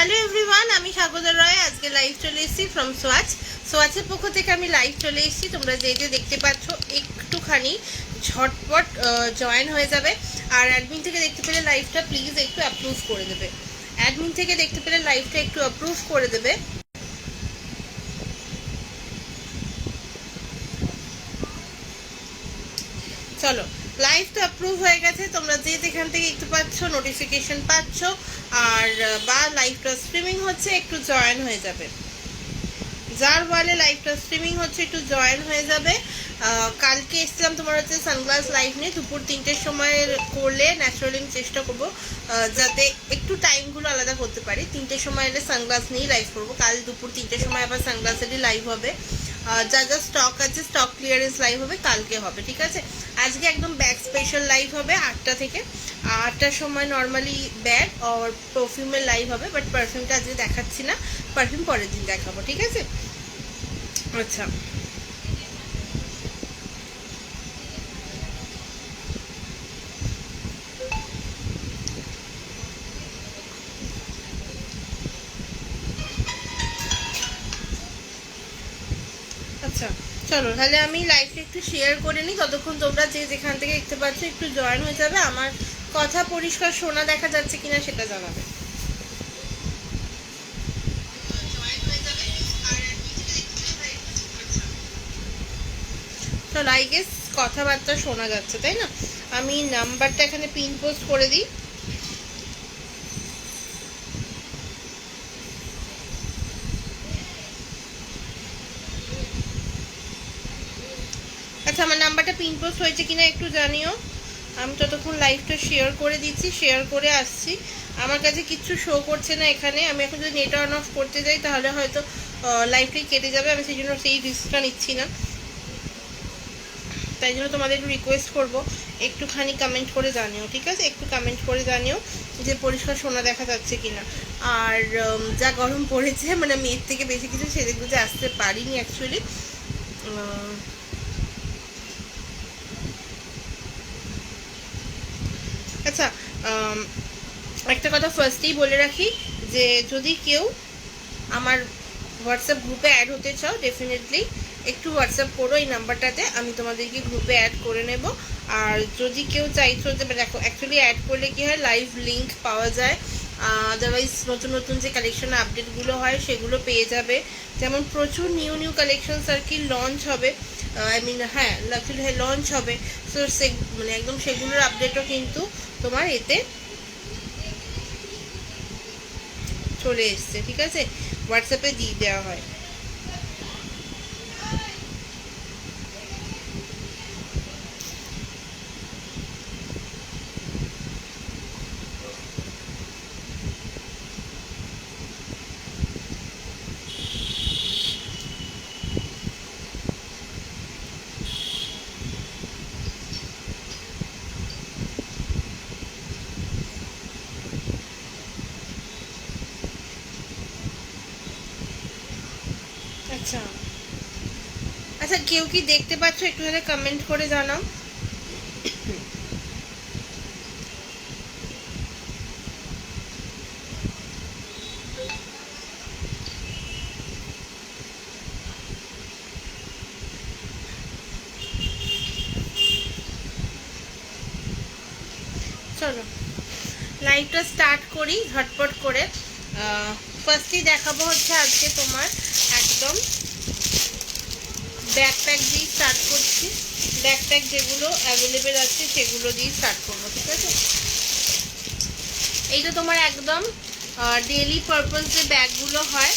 Hello everyone, আমি স্বাগতা রয়। আজকে live চলে এসেছি ফ্রম সোয়াচের পক্ষ থেকে। আমি লাইভ চলে এসেছি। তোমরা যে দেখতে পাচ্ছ একটুখানি ঝটপট জয়েন হয়ে যাবে। আর অ্যাডমিন থেকে দেখতে পেলে লাইভটা প্লিজ একটু অ্যাপ্রুভ করে দেবে। অ্যাডমিন থেকে দেখতে পেলে লাইভটা একটু অ্যাপ্রুভ করে দেবে। চলো, লাইভ তো অ্যাপ্রুভ হয়ে গেছে। তোমরা যে যেখান থেকে একটু পাচ্ছ, নোটিফিকেশন পাচ্ছ আর বা লাইভটা স্ট্রিমিং হচ্ছে, একটু জয়েন হয়ে যাবে। যার বলে লাইভটা স্ট্রিমিং হচ্ছে একটু জয়েন হয়ে যাবে। কালকে এসেছিলাম তোমার হচ্ছে সানগ্লাস লাইভ নিয়ে, দুপুর 3টের সময় করলে ন্যাচারালি আমি চেষ্টা করবো যাতে একটু টাইমগুলো আলাদা করতে পারি। 3টের সময় এলে সানগ্লাস নিয়েই লাইভ করবো। কাল দুপুর 3টের সময় আবার সানগ্লাসেরই লাইভ হবে। যা যা স্টক আছে, স্টক ক্লিয়ারেন্স লাইভ হবে কালকে হবে, ঠিক আছে? আজকে একদম ব্যাগ স্পেশাল লাইভ হবে 8টা থেকে। 8টার সময় নর্মালি ব্যাগ আর পারফিউমের লাইভ হবে, বাট পারফিউমটা আজকে দেখাচ্ছি না, পারফিউম পরের দিন দেখাবো, ঠিক আছে? আচ্ছা, আচ্ছা চলো তাহলে আমি লাইভটা একটু শেয়ার করে নিই। ততক্ষণ তোমরা যে যেখান থেকে দেখতে পাচ্ছ একটু জয়েন হয়ে যাবে। আমার কথা পরিষ্কার শোনা দেখা যাচ্ছে কিনা সেটা জানাবে। চলো, আই গেস কথাবার্তা শোনা যাচ্ছে, তাই না? আমি নাম্বারটা এখানে পিন পোস্ট করে দিই। আচ্ছা, আমার নাম্বারটা পিন পোস্ট হয়েছে কিনা একটু জানিও। আমি ততক্ষণ লাইভটা শেয়ার করে দিচ্ছি, শেয়ার করে আসছি। আমার কাছে কিচ্ছু শো করছে না এখানে। আমি এখন যদি নেট অন অফ করতে যাই তাহলে হয়তো লাইভটাই কেটে যাবে। আমি সেই জন্য সেই রিস্কটা নিচ্ছি না। তাই জন্য তোমাদের একটু রিকোয়েস্ট করবো, একটুখানি কমেন্ট করে জানিও, ঠিক আছে? একটু কমেন্ট করে জানিও যে পরিষ্কার শোনা দেখা যাচ্ছে কিনা। আর যা গরম পড়েছে, মানে আমি এর থেকে বেশি কিছু সেরে গুজে আসতে পারিনি অ্যাকচুয়ালি। আচ্ছা, একটা কথা ফার্স্টেই বলে রাখি যে যদি কেউ আমার হোয়াটসঅ্যাপ গ্রুপে অ্যাড হতে চাও, ডেফিনেটলি একটু হোয়াটসঅ্যাপ করো এই নাম্বারটাতে, আমি তোমাদেরকে গ্রুপে অ্যাড করে নেব। আর যদি কেউ চাইছো যে দেখো, অ্যাকচুয়ালি অ্যাড করলে কি হয়, লাইভ লিঙ্ক পাওয়া যায়। আদারওয়াইজ নতুন নতুন যে কালেকশন আপডেটগুলো হয় সেগুলো পেয়ে যাবে। যেমন প্রচুর নিউ নিউ কালেকশনস আর কি লঞ্চ হবে, আই মিন হ্যাঁ অ্যাকচুয়ালি লঞ্চ হবে। সো সে মানে একদম সেগুলোর আপডেটও কিন্তু তোমার এতে চলে এসছে, ঠিক আছে? হোয়াটসঅ্যাপে দিয়ে দেওয়া হয়। আচ্ছা আচ্ছা, কেউ কি দেখতে পাচ্ছ একটু তাহলে কমেন্ট করে জানাও। চলো লাইভটা স্টার্ট করি ঝটপট করে। ফার্স্টেই দেখাবো হচ্ছে আজকে তোমার একদম ব্যাকপ্যাক দিয়ে স্টার্ট করছি। ব্যাকপ্যাক যেগুলো অ্যাভেলেবেল আছে সেগুলো দিয়ে স্টার্ট করবো, ঠিক আছে? এইটা তোমার একদম ডেলি পারপাস যে ব্যাগগুলো হয়,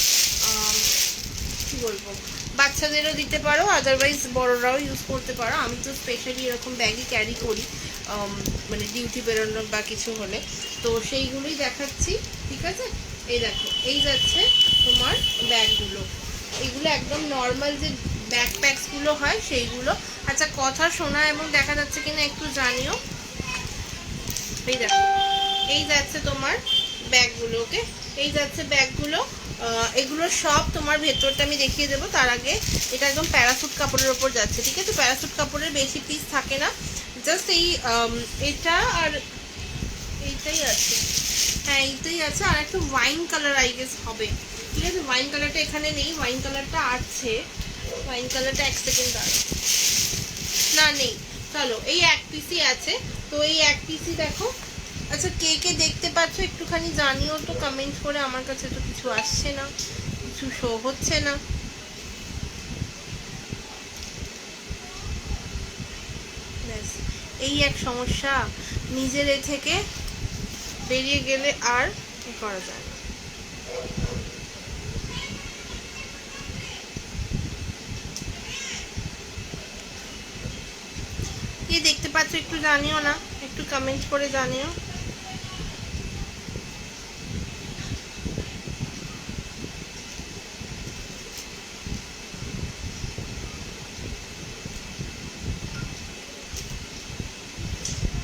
কি বলবো, বাচ্চাদেরও দিতে পারো, আদারওয়াইজ বড়রাও ইউজ করতে পারো। আমি তো স্পেশালি এরকম ব্যাগই ক্যারি করি, মানে ডিউটি বেরোনো বা কিছু হলে, তো সেইগুলোই দেখাচ্ছি, ঠিক আছে? এই দেখো, এই যাচ্ছে তোমার ব্যাগগুলো। এগুলো একদম নর্মাল যে ব্যাকপ্যাকসগুলো হয় সেইগুলো। আচ্ছা, কথা শোনা এবং দেখা যাচ্ছে কিনা একটু জানিও। এই দেখো, এই যাচ্ছে তোমার ব্যাগগুলো, ওকে? এই যাচ্ছে ব্যাগগুলো। এগুলো সব তোমার ভেতরটা আমি দেখিয়ে দেবো। তার আগে এটা একদম প্যারাসুট কাপড়ের ওপর যাচ্ছে, ঠিক আছে? প্যারাসুট কাপড়ের বেশি পিস থাকে না, জাস্ট এই এটা আর এইটাই আছে, হ্যাঁ এইটাই আছে। আর একটা ওয়াইন কালার আই গেস হবে, ঠিক আছে। ওয়াইন কালারটা এখানে নেই, ওয়াইন কালারটা আছে, ওয়াইন কালারটা এক সেকেন্ড আছে, না নেই। চলো এই এক পিসই আছে, তো এই এক পিসই দেখো। আচ্ছা কে কে দেখতে পাচ্ছ একটুখানি জানিও তো কমেন্ট করে, আমার কাছে তো কিছু আসছে না, কিছু শো হচ্ছে না। এই এক সমস্যা, নিজের এ থেকে বেরিয়ে গেলে আর করা যায় না। কে দেখতে পাচ্ছ একটু জানিও না, একটু কমেন্ট করে জানিও।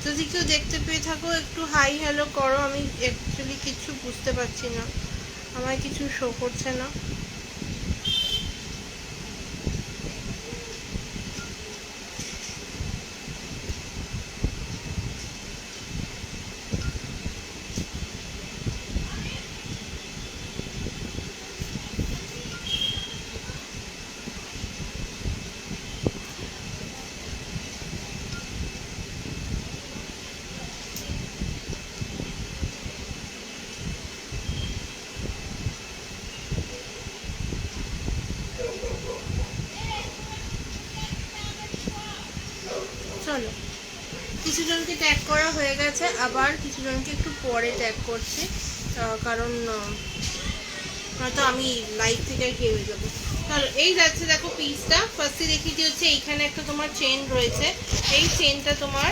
যদি কেউ দেখতে পেয়ে থাকো একটু হাই হ্যালো করো, আমি অ্যাকচুয়ালি কিছু বুঝতে পারছি না, আমার কিছু শো করছে না। চলো কিছু জনকে ট্যাগ করা হয়ে গেছে, আবার কিছু জনকে একটু পরে ট্যাগ করছি, কারণ হয়তো আমি লাইভ থেকে আর কি হয়ে যাবো। চলো এই যাচ্ছে দেখো পিসটা, ফার্স্টে দেখিয়ে হচ্ছে এইখানে একটা তোমার চেন রয়েছে, এই চেনটা তোমার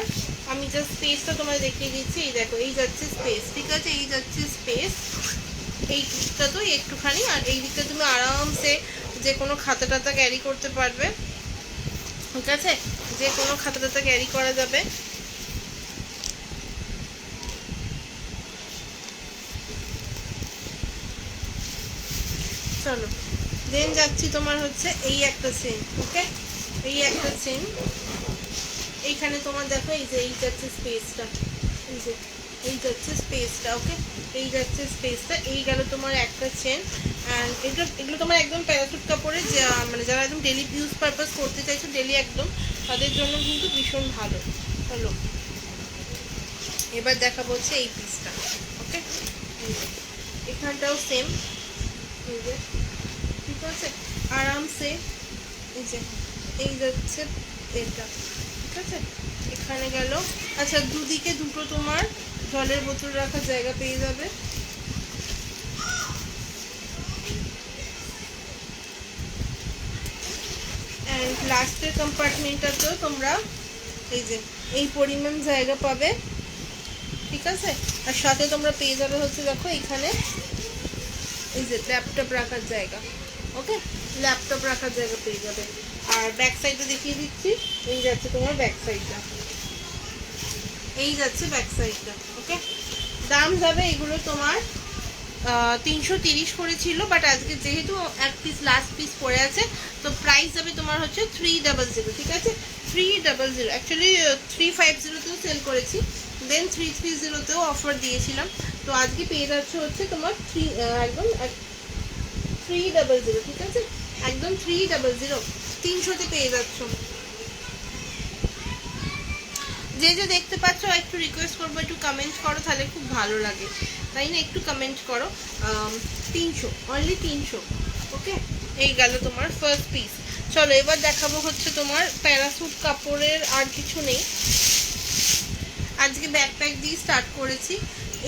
আমি জাস্ট স্পেসটা তোমার দেখিয়ে দিচ্ছি। এই দেখো এই যাচ্ছে স্পেস, ঠিক আছে, এই যাচ্ছে স্পেস, এই দিকটা তো একটুখানি, আর এই দিকটা তুমি আরামসে যে কোনো খাতা টাতা ক্যারি করতে পারবে, ঠিক আছে, যে কোনো খাতা টাতা ক্যারি করা যাবে। চলো দেন যাচ্ছি তোমার হচ্ছে এই একটা চেন, ওকে, এই একটা চেন, এইখানে তোমার দেখো এই যে এই যাচ্ছে স্পেসটা, এই যে এই যাচ্ছে স্পেসটা, ওকে, এই যাচ্ছে স্পেসটা, এই গেল তোমার একটা চেন। অ্যান্ড এগুলো তোমার একদম প্যারাসুট কাপড়ে, মানে যারা একদম ডেলি ইউজ পারপাস করতে চাইছো ডেলি একদম, তাদের জন্য কিন্তু ভীষণ ভালো। চলো এবার দেখাবো হচ্ছে এই পিসটা, ওকে, এখানটাও সেম, এই যে ঠিক আছে, আরামসে এই যে এই যাচ্ছে এটা, ঠিক আছে, এখানে গেল। আচ্ছা দুদিকে দুটো তোমার জলের বোতল রাখার জায়গা পেয়ে যাবে, অ্যান্ড লাস্টের কম্পার্টমেন্টটাতেও তোমরা এই যে এই পরিমাণ জায়গা পাবে, ঠিক আছে। আর সাথে তোমরা পেয়ে যাবে হচ্ছে দেখো এখানে এই যে ল্যাপটপ রাখার জায়গা, ওকে, ল্যাপটপ রাখার জায়গা পেয়ে যাবে। আর ব্যাক সাইডে দেখিয়ে দিচ্ছি, এই যাচ্ছে তোমার ব্যাক সাইডটা, এই যাচ্ছে ব্যাক সাইডটা, ওকে। দাম যাবে এগুলো তোমার 330 করেছিল, বাট আজকে যেহেতু এক পিস লাস্ট পিস পড়ে আছে, তো প্রাইস যাবে তোমার হচ্ছে 300, ঠিক আছে, 300। অ্যাকচুয়ালি 350তেও সেল করেছি, দেন 330তেও অফার দিয়েছিলাম, তো আজকে পেয়ে যাচ্ছে হচ্ছে তোমার একদম 300, ঠিক আছে, একদম 300, 300তে পেয়ে যাচ্ছ। যে যে দেখতে পাচ্ছ একটু রিকোয়েস্ট করবো একটু কমেন্ট করো, তাহলে খুব ভালো লাগে, তাই না, একটু কমেন্ট করো। 300, অনলি 300, ওকে, এই গেল তোমার ফার্স্ট পিস। চলো এবার দেখাবো হচ্ছে তোমার প্যারাসুট কাপড়ের, আর কিছু নেই, আজকে ব্যাকপ্যাক দিয়ে স্টার্ট করেছি।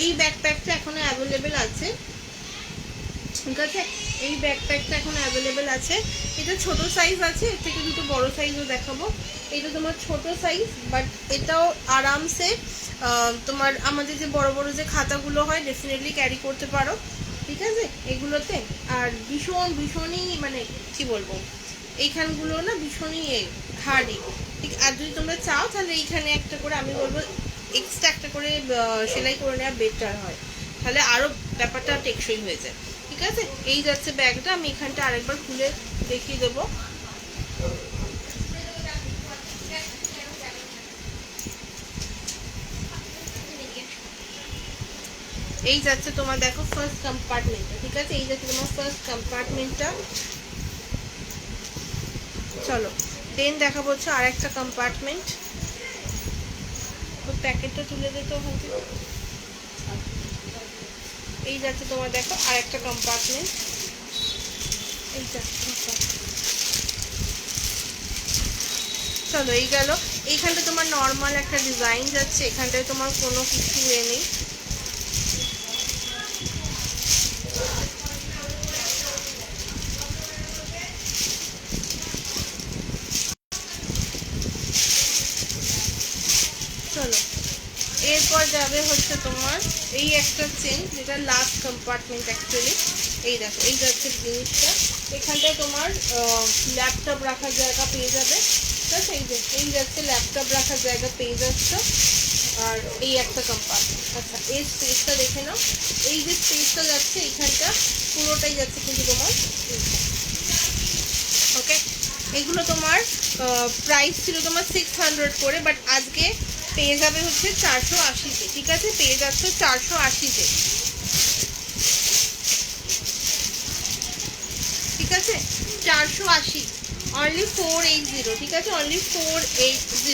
এই ব্যাকপ্যাকটা এখনো অ্যাভেলেবেল আছে, ঠিক আছে, এই ব্যাকপ্যাকটা এখন অ্যাভেলেবেল আছে। এটা ছোট সাইজ আছে, এর থেকে দুটো বড় সাইজও দেখাবো। এটা তোমার ছোট সাইজ, বাট এটাও আরামসে তোমার আমাদের যে বড় বড় যে খাতাগুলো হয় ডেফিনেটলি ক্যারি করতে পারো, ঠিক আছে, এগুলোতে। আর ভীষণই মানে কি বলবো, এইখানগুলো না ভীষণই হার্ডি, ঠিক। আর যদি তোমরা চাও তাহলে এইখানে একটা করে, আমি বলবো এক্সট্রা একটা করে সেলাই করে নেওয়া বেটার হয়, তাহলে আরও ব্যাপারটা টেকসই হয়ে যায়, ঠিক আছে। এই যাচ্ছে ব্যাগটা, আমি এখানটা আরেকবার খুলে দেখিয়ে দেবো। এই যাচ্ছে তোমার দেখো ফার্স্ট কম্পার্টমেন্টটা, ঠিক আছে, এই যাচ্ছে তোমার ফার্স্ট কম্পার্টমেন্টটা। চলো দেন দেখাবো হচ্ছে আর একটা কম্পার্টমেন্ট। তো প্যাকেটটা তুলে দিতে হবে। এই যাচ্ছে তোমার দেখো আর একটা কম্পার্টমেন্ট। এইটা চলো এই গেল। এইখানটা তোমার নর্মাল একটা ডিজাইন যাচ্ছে, এখানটায় তোমার কোনো কিছু নেই। চলো এরপর যাবে হচ্ছে তোমার এই একটা চেন, যেটা লাস্ট কম্পার্টমেন্ট অ্যাকচুয়ালি। এই দেখো এই যাচ্ছে জিনিসটা, এখানটায় তোমার ল্যাপটপ রাখার জায়গা পেয়ে যাবে, ঠিক আছে। এই যাচ্ছে ল্যাপটপ রাখার জায়গা পেয়ে যাচ্ছে। আর এই একটা কম্পার্টমেন্ট। আচ্ছা এই স্পেসটা দেখে নাও, এই যে স্পেসটা যাচ্ছে এইখানটা পুরোটাই যাচ্ছে কিন্তু তোমার। ওকে, এগুলো তোমার প্রাইস ছিল তোমার 600 করে, বাট আজকে পেয়ে যাবে হচ্ছে 480-তে, ঠিক আছে, পেয়ে যাচ্ছে 480-তে, ঠিক আছে, 480, অনলি 480, ঠিক আছে, অনলি 480,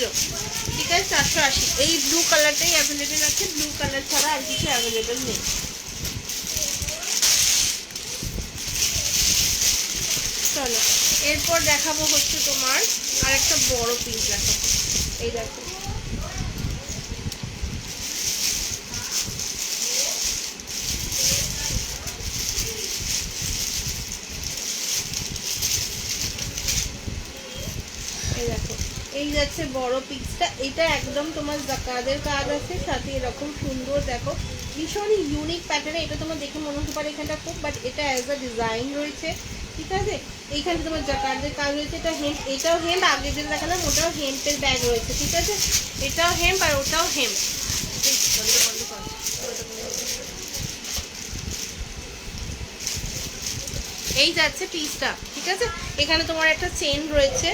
ঠিক আছে, 480। এই ব্লু কালারটাই অ্যাভেলেবেল আছে, ব্লু কালার ছাড়া আর কিছু অ্যাভেলেবেল নেই। চলো এরপর দেখাবো হচ্ছে তোমার আর একটা বড় পিস দেখাবো। এই দেখো এই দেখো এই যাচ্ছে বড় পিসটা, এটা একদম তোমার জাকাদের কাজ আছে, সাথে এরকম সুন্দর দেখো ভীষণ ইউনিক প্যাটার্নে। এটা তোমার দেখে মনে হতে পারে এখানটা খুব, বাট এটা অ্যাজ আ ডিজাইন রয়েছে, ঠিক আছে। এইখানে তোমার জাকার্ডের কাজ রয়েছে, এটা হেম্প, এটাও হেম্প, আগে যেটা দেখালাম ওটাও হেম্পের ব্যাগ রয়েছে, ঠিক আছে, এটাও হেম্প আর ওটাও হেম্প। এই যাচ্ছে পিসটা, ঠিক আছে, এখানে তোমার একটা চেন রয়েছে,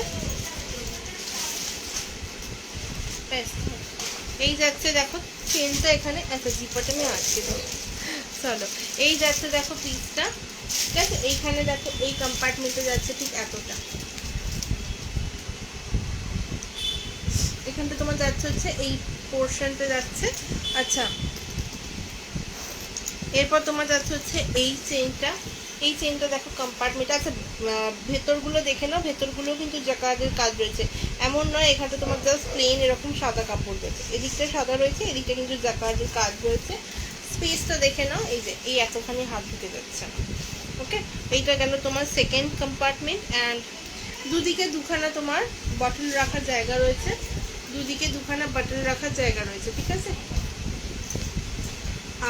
এই যাচ্ছে দেখো চেনটা এখানে একটা জিপাটা আমি আটকে দেবো। চলো এই যাচ্ছে দেখো পিসটা, ঠিক আছে, এইখানে দেখো এই কম্পার্টমেন্টে যাচ্ছে ঠিক এতটা, এখানটা তোমার যাচ্ছে হচ্ছে এই পোর্শনটা যাচ্ছে। আচ্ছা এরপর তোমার যাচ্ছে হচ্ছে এই চেনটা, এই চেনটা দেখো কম্পার্টমেন্ট আছে, ভেতরগুলো দেখে নাও, ভেতরগুলো কিন্তু জাকার্ডের কাজ রয়েছে, এমন নয় এখানটা তোমার জাস্ট প্লেন এরকম সাদা কাপড় রয়েছে, এদিকটা সাদা রয়েছে, এদিকটা কিন্তু জাকার্ডের কাজ রয়েছে। স্পেসটা দেখে নাও, এই যে এই এতখানি হাত ঢুকে যাচ্ছে, ওকে। এইটা গেল তোমার সেকেন্ড কম্পার্টমেন্ট, অ্যান্ড দুদিকে দুখানা তোমার বটল রাখার জায়গা রয়েছে, দুদিকে দুখানা বটল রাখার জায়গা রয়েছে, ঠিক আছে।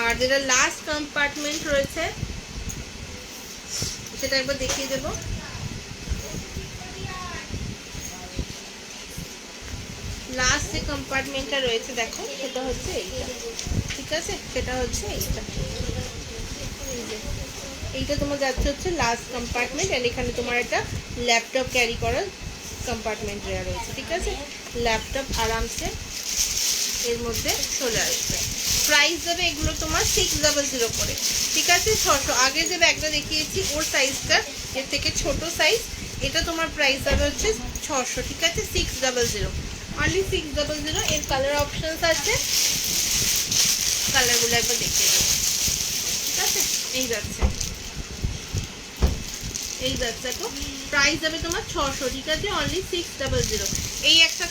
আর যেটা লাস্ট কম্পার্টমেন্ট রয়েছে সেটা একবার দেখিয়ে দেবো। লাস্ট যে কম্পার্টমেন্টটা রয়েছে দেখো সেটা হচ্ছে এইটা, ঠিক আছে, সেটা হচ্ছে এইটা, এইটা তোমার যাচ্ছে হচ্ছে লাস্ট কম্পার্টমেন্ট, আর এখানে তোমার একটা ল্যাপটপ ক্যারি করার কম্পার্টমেন্ট দেওয়া রয়েছে, ঠিক আছে, ল্যাপটপ আরামসে এর মধ্যে চলে আসবে। প্রাইস দেবে এগুলো তোমার 600 করে, ঠিক আছে, 600। আগে যে ব্যাগটা দেখিয়েছি ওর সাইজটা এর থেকে ছোট সাইজ, এটা তোমার প্রাইস দেবে হচ্ছে 600, ঠিক আছে, 600, অনলি 600। এর কালার অপশনস আছে, কালারগুলো একবার দেখিয়ে দেবো, ঠিক আছে। এই যাচ্ছে এই যাচ্ছে দেখো প্রাইস যাবে তোমার 600, ঠিক আছে, অনলি 600। এই একটা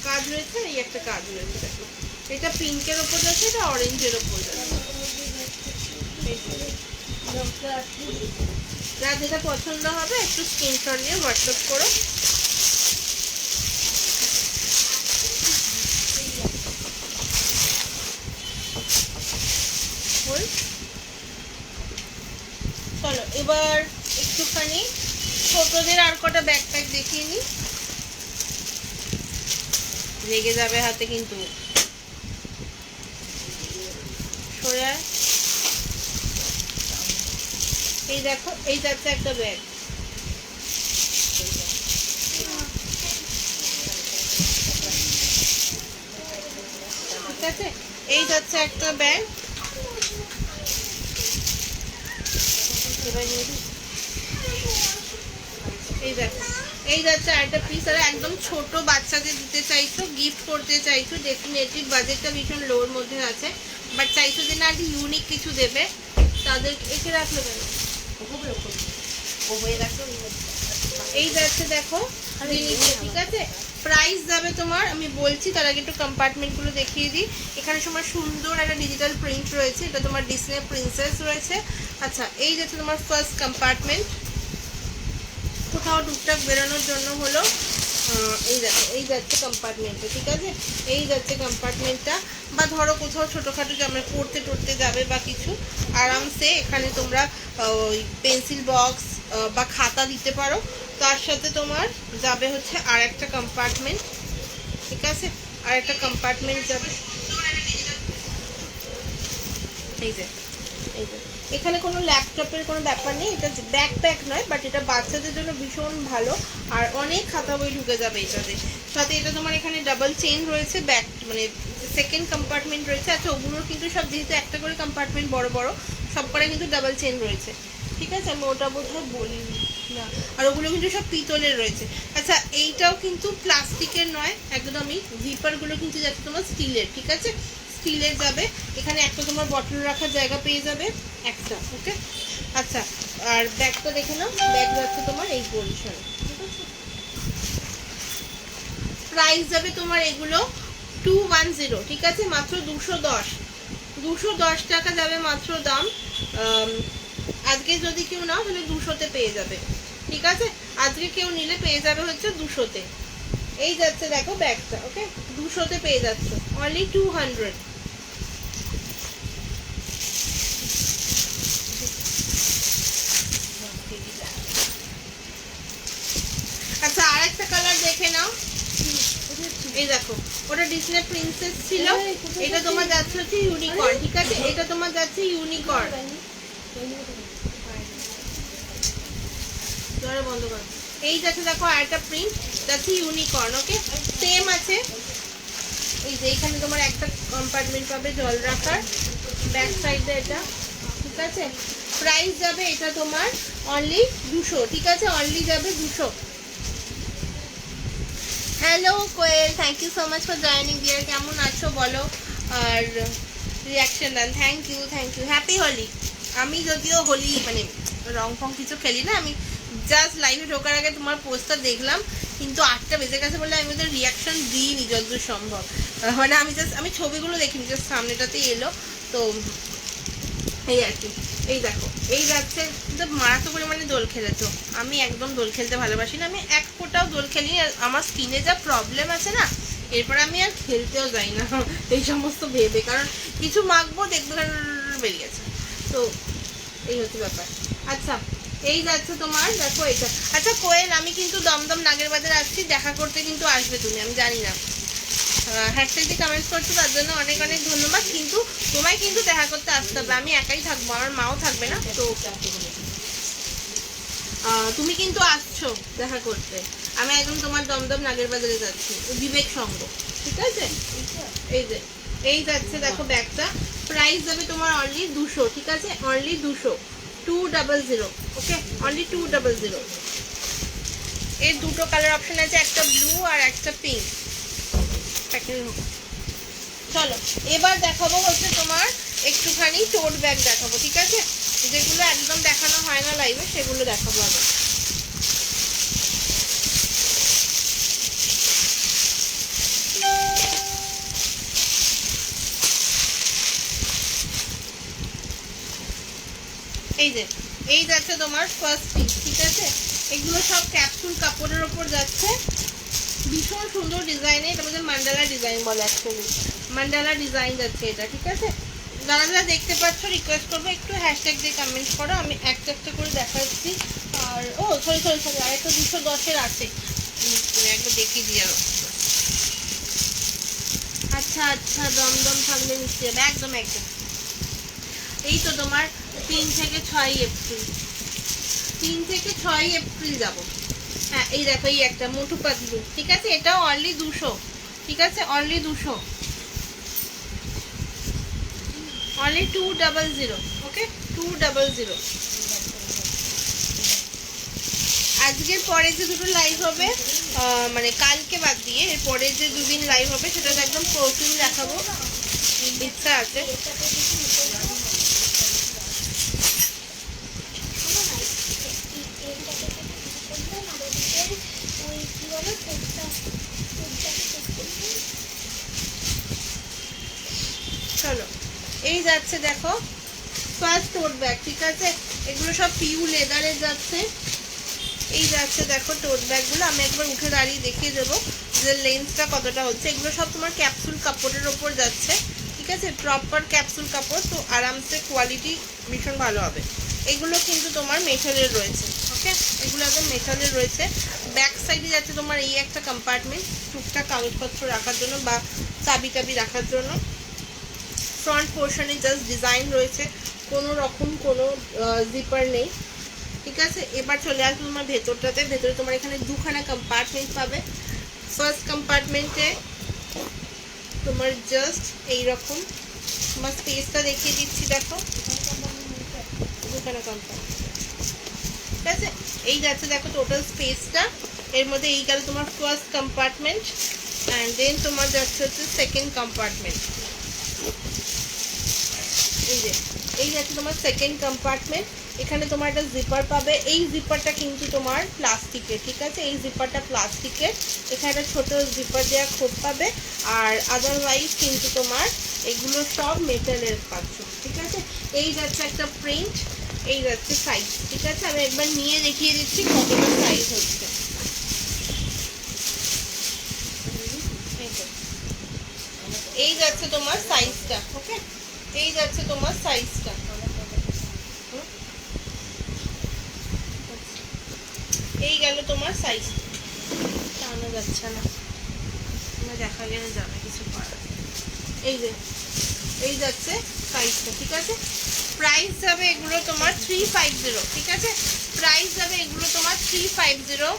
কাজ রয়েছে, এই একটা কাজ রয়েছে দেখো, এটা পিঙ্কের ওপর যাচ্ছে, এটা অরেঞ্জের ওপর যাচ্ছে। যার যেটা পছন্দ হবে একটু স্ক্রিনশট নিয়ে হোয়াটসঅ্যাপ করো। চলো এবার একটুখানি ছোটদের আর কটা ব্যাকপ্যাক দেখিয়ে নি, লেগে যাবে হাতে কিন্তু। সরে এই দেখো এই যাচ্ছে একটা ব্যাগ, ঠিক আছে, এই যাচ্ছে একটা ব্যাগ, এবার নিয়ে দিই। এই দেখো, এই যাচ্ছে আরেকটা পিস। আর একদম ছোট বাচ্চাদের দিতে চাইছো, গিফট করতে চাইছো, ডেফিনেটলি বাজেটটা ভীষণ লোর মধ্যে আছে, বাট চাইছো যে না একটু ইউনিক কিছু দেবে, তাদের একে রাখলে কেন এই যাচ্ছে দেখো জিনিসটা, ঠিক আছে। প্রাইস যাবে তোমার, আমি বলছি তার আগে একটু কম্পার্টমেন্টগুলো দেখিয়ে দিই। এখানে তোমার সুন্দর একটা ডিজিটাল প্রিন্ট রয়েছে, এটা তোমার ডিসনে প্রিন্সেস রয়েছে। আচ্ছা, এই যাচ্ছে তোমার ফার্স্ট কম্পার্টমেন্ট, কোথাও টুকটাক বেরোনোর জন্য হলো। এই দেখো, এই যাচ্ছে কম্পার্টমেন্টটা, ঠিক আছে। এই যাচ্ছে কম্পার্টমেন্টটা, বা ধরো কোথাও ছোটোখাটো জামা পড়তে টরতে যাবে বা কিছু, আরামসে এখানে তোমরা ওই পেন্সিল বক্স বা খাতা দিতে পারো। তার সাথে তোমার যাবে হচ্ছে আর একটা কম্পার্টমেন্ট, ঠিক আছে, আর একটা কম্পার্টমেন্ট যাবে। এই যে, এই যে এখানে কোনো ল্যাপটপের কোনো ব্যাপার নেই, এটা ব্যাকপ্যাক নয়, বাট এটা বাচ্চাদের জন্য ভীষণ ভালো, আর অনেক খাতা বই ঢুকে যাবে এটাতে। সাথে এটা তোমার এখানে ডাবল চেইন রয়েছে, ব্যাক মানে সেকেন্ড কম্পার্টমেন্ট রয়েছে। আচ্ছা, ওগুলোর কিন্তু সব যেহেতু একটা করে কম্পার্টমেন্ট বড় বড়, সব করে কিন্তু ডাবল চেইন রয়েছে, ঠিক আছে। আমি ওটা বোধহয় বলিনি না। আর ওগুলো কিন্তু সব পিতলের রয়েছে। আচ্ছা, এইটাও কিন্তু প্লাস্টিকের নয় একদমই, জিপারগুলো কিন্তু যাচ্ছে তোমার স্টিলের, ঠিক আছে, স্টিলের যাবে। এখানে একটা তোমার বটল রাখার জায়গা পেয়ে যাবে একটা, ওকে। আচ্ছা, আর ব্যাগটা দেখে নাও, ব্যাগ যাচ্ছে তোমার এই পজিশনে, ঠিক আছে। প্রাইস যাবে তোমার এগুলো 210, ঠিক আছে, মাত্র 210 টাকা যাবে মাত্র দাম। আজকে যদি কেউ নাও তাহলে 200-তে পেয়ে যাবে, ঠিক আছে। আজকে কেউ নিলে পেয়ে যাবে হচ্ছে 200-তে। এই যাচ্ছে দেখো ব্যাগটা, ওকে, 200-তে পেয়ে যাচ্ছ, অনলি 200। আচ্ছা, আর একটা কালার দেখে নাও, এই দেখো, ওটা ডিসনে প্রিন্সেস ছিল, এটা তোমার যাচ্ছে হচ্ছে ইউনিকর্ন, ঠিক আছে, এটা তোমার যাচ্ছে ইউনিকর্ন। বন্ধ করো। এই যাচ্ছে দেখো আরেকটা প্রিন্ট যাচ্ছে ইউনিকর্ন, ওকে, সেম আছে। এই যে এখানে তোমার একটা কম্পার্টমেন্ট পাবে জল রাখার, ব্যাক সাইডে এটা, ঠিক আছে। প্রাইস যাবে এটা তোমার অনলি 200, ঠিক আছে, অনলি যাবে 200। Hello Koel, thank you so much for joining dear, কেমন আছো বলো, আর রিয়াকশন দেন। Thank you, happy Holi. আমি যদিও হোলি মানে রং ফং কিছু খেলি না, আমি জাস্ট লাইভে ঢোকার আগে তোমার পোস্টটা দেখলাম, কিন্তু 8টা বেজে গেছে বলে আমি ওদের রিয়াকশন দিইনি যতদূর সম্ভব, মানে আমি ছবিগুলো দেখিনি, জাস্ট সামনেটাতেই এলো তো এই আর কি। এই দেখো, এই যাচ্ছে, মারাত্মক পরিমাণে দোল খেলেছো। আমি একদম দোল খেলতে ভালোবাসি না, আমি এক ফোঁটাও দোল খেলি। আর আমার স্কিনে যা প্রবলেম আছে না, এরপর আমি আর খেলতেও যাই না এই সমস্ত ভেবে, কারণ কিছু মাখবো দেখবো বেরিয়ে গেছে, তো এই হচ্ছে ব্যাপার। আচ্ছা, এই যাচ্ছে তোমার দেখো এটা। আচ্ছা কোয়েল, আমি কিন্তু দমদম নাগের বাজার আসছি, দেখা করতে কিন্তু আসবে তুমি, আমি জানি না, হ্যাশট্যাগ দিয়ে কমেন্টস করছো তার জন্য অনেক অনেক ধন্যবাদ, কিন্তু তোমায় কিন্তু দেখা করতে আসতে হবে, আমি একাই থাকবো, আমার মাও থাকবে না, তো তুমি কিন্তু আসছো দেখা করতে। আমি একদম তোমার দমদম নাগের বাজারে যাচ্ছি, বিবেক সঙ্গ, ঠিক আছে। এই যে, এই যাচ্ছে দেখো ব্যাগটা, প্রাইস যাবে তোমার অনলি 200, ঠিক আছে, অনলি 200, 200, ওকে, অনলি 200। এর দুটো কালার অপশন আছে, একটা ব্লু আর একটা পিঙ্ক। চলো এবার দেখাবো হচ্ছে তোমার একটুখানি টোট ব্যাগ দেখাবো, ঠিক আছে, যেগুলো একদম দেখানো হয় না লাইভে, সেগুলো দেখাবো আগে। এই যে, এই যাচ্ছে তোমার ফার্স্ট পিস, ঠিক আছে, এগুলো সব ক্যাপসুল কাপড়ের ওপর যাচ্ছে, ভীষণ সুন্দর ডিজাইনে, এটা মধ্যে মান্ডালা ডিজাইন বলে, অ্যাকচুয়ালি মান্ডালা ডিজাইন যাচ্ছে এটা, ঠিক আছে। যারা যারা দেখতে পাচ্ছ রিকোয়েস্ট করবো একটু হ্যাশট্যাগ দিয়ে কমেন্ট করো, আমি একটা একটা করে দেখাচ্ছি। আর ও সরি আর একটা 210-এর আছে, একবার দেখিয়ে দিয়ে যাবো। আচ্ছা, দমদম থাকলে নিশ্চয়ই যাবে, একদম। এই তো তোমার 3 থেকে 6 এপ্রিল যাবো। হ্যাঁ, এই দেখো, এই একটা মোটু পাতলু, ঠিক আছে, এটাও অনলি 200, ঠিক আছে, অনলি 200, অনলি 200, ওকে, 200। আজকের পরে যে দুটো লাইভ হবে, মানে কালকে বাদ দিয়ে এর পরে যে দুদিন লাইভ হবে সেটাতে একদম প্রোটিন দেখাবো, ইচ্ছা আছে। চলো এই যাচ্ছে দেখো ফার্স্ট টোট ব্যাগ, ঠিক আছে? এগুলো সব পিউ লেদারের যাচ্ছে। এই যাচ্ছে দেখো টোট ব্যাগগুলো, আমি একবার উঠে দাঁড়িয়ে দেখিয়ে দেবো যে লেন্থটা কতটা হচ্ছে। এগুলো সব তোমার ক্যাপসুল কাপড়ের ওপর যাচ্ছে, ঠিক আছে? প্রপার ক্যাপসুল কাপড়, তো আরামসে কোয়ালিটি ভীষণ ভালো হবে। এগুলো কিন্তু তোমার মেটালের রয়েছে, ওকে? এগুলো একদম মেটালের রয়েছে। ব্যাক সাইডে যাচ্ছে তোমার এই একটা কম্পার্টমেন্ট টুকটাক কাগজপত্র রাখার জন্য বা চাবি টাবি রাখার জন্য। ফ্রন্ট পোর্শনে জাস্ট ডিজাইন রয়েছে, কোনো রকম কোনো জিপার নেই, ঠিক আছে? এবার চলে আসবে তোমার ভেতরটাতে। ভেতরে তোমার এখানে দুখানা কম্পার্টমেন্ট পাবে। ফার্স্ট কম্পার্টমেন্টে তোমার জাস্ট এইরকম তোমার স্পেসটা দেখিয়ে দিচ্ছি, দেখো দুখানা কম্পার্টমেন্ট, ঠিক আছে? এই যাচ্ছে দেখো টোটাল স্পেসটা। এর মধ্যে এই গেল তোমার ফার্স্ট কম্পার্টমেন্ট, অ্যান্ড দেন তোমার যাচ্ছে হচ্ছে সেকেন্ড কম্পার্টমেন্ট। এই যাচ্ছে তোমার সেকেন্ড কম্পার্টমেন্ট। এখানে তোমার একটা জিপার পাবে। এই জিপারটা কিন্তু তোমার প্লাস্টিকের, ঠিক আছে? এই জিপারটা প্লাস্টিকের। এখানে একটা ছোটো জিপার দেওয়া খোপ পাবে, আর আদারওয়াইজ কিন্তু তোমার এগুলো সব মেটালের পাচ্ছ, ঠিক আছে? এই যাচ্ছে একটা প্রিন্ট, এই যাচ্ছে সাইজ, ঠিক আছে? আমি একবার নিয়ে দেখিয়ে দিচ্ছি কতটা সাইজ হচ্ছে। এই যাচ্ছে তোমার সাইজটা, ওকে? এই যাচ্ছে তোমার সাইজটা, এই গেল তোমার সাইজ। টানা যাচ্ছে না, দেখা গেলে যাবে, কিছু করার। এই যে এই যাচ্ছে সাইজটা, ঠিক আছে? প্রাইস যাবে এগুলো তোমার 350, ঠিক আছে? প্রাইস যাবে এগুলো তোমার 350।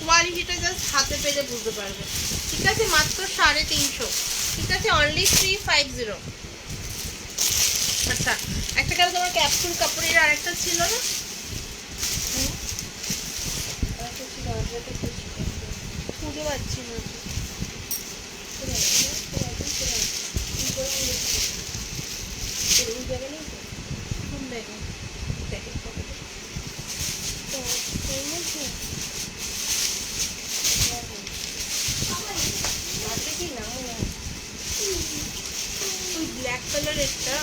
কোয়ালিটিটা জাস্ট হাতে পেলে বুঝতে পারবে, ঠিক আছে? মাত্র 350, ঠিক আছে? অনলি 350। আচ্ছা, একটা গেল তোমার ক্যাপসুল কাপড়ের, আর একটা ছিল না, খুঁজে পাচ্ছি না। ব্ল্যাক কালারেরটা